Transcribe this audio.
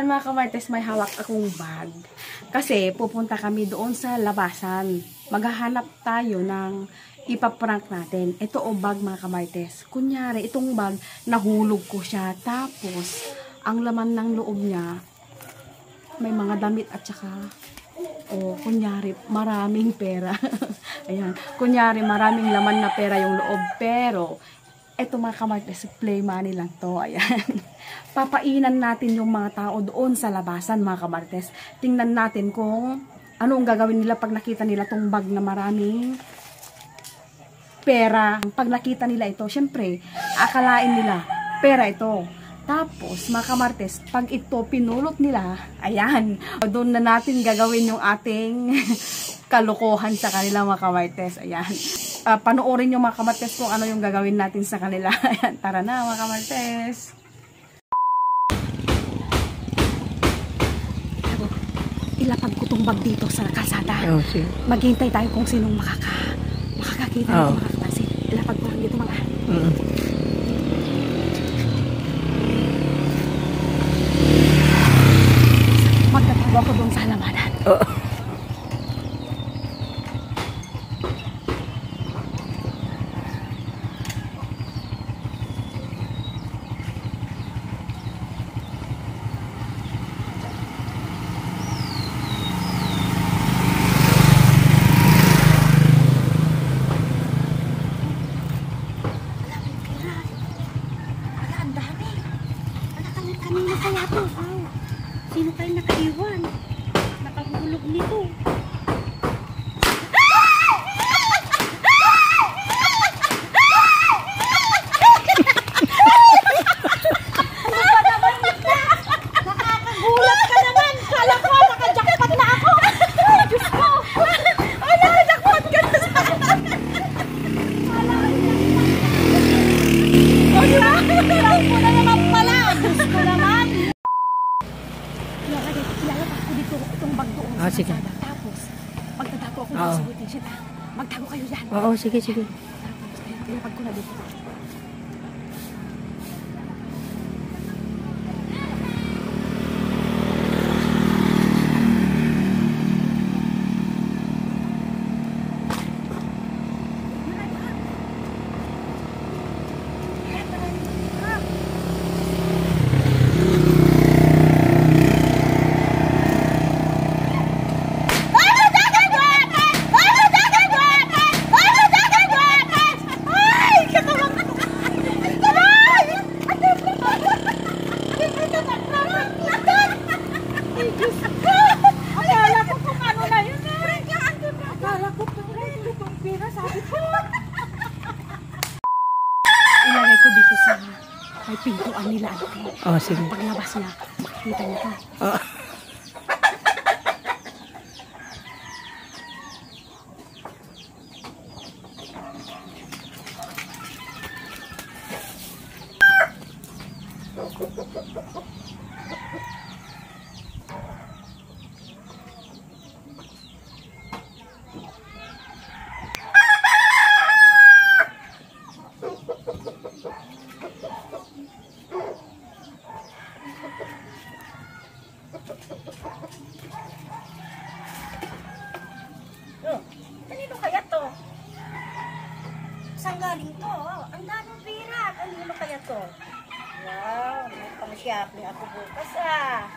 mga kamartes, may hawak akong bag. Kasi pupunta kami doon sa labasan. Maghahanap tayo ng ipaprank natin. Ito o bag mga kamartes. Kunyari, itong bag, nahulog ko siya. Tapos, ang laman ng loob niya, may mga damit at saka, kunyari, maraming pera. Ayan. Kunyari, maraming laman na pera yung loob. Pero, eto mga kamartes, play money lang to. Ayan. Papainan natin yung mga tao doon sa labasan mga kamartes. Tingnan natin kung anong gagawin nila pag nakita nila tong bag na maraming pera. Pag nakita nila ito, syempre, akalain nila pera ito. Tapos, mga kamartes, pag ito pinulot nila, ayan, doon na natin gagawin yung ating kalokohan sa kanila mga kamartes. Ayan. Panoorin yung mga kamartes kung ano yung gagawin natin sa kanila. Ayan, tara na mga kamartes. Ilapag ko tong bag dito sa kalsada. Okay. Maghintay tayo kung sinong makakakita ng makakapansin. Ilapag ko lang dito mga. Magtatago ako doon sa halamanan. Kanina kaya to? Sino kayo nakaiwan? Nakahulog nito. Ano ba naman ito? Nakakagulat ka naman. Kala ko, nakajakpat na ako. Ay, Diyos ko. Ay, nakajakpat ka na sa akin. Alam ko na naman pala. Diyos ko naman. Ilalabas ko dito itong bag doon sa kalsada. Tapos, magtatago ako sa buti siya. Magtago kayo dyan. Oo, sige, sige. Tapos, ilapag ko na dito. Ilagay ko dito sa may pintuan nila. Oh, sige. Paglabas niya, makikita niya ka. Kanino kaya to? Saan galing to? Ang daming pera. Kanino kaya to? Wow, may pang-shopping ako bukas ah.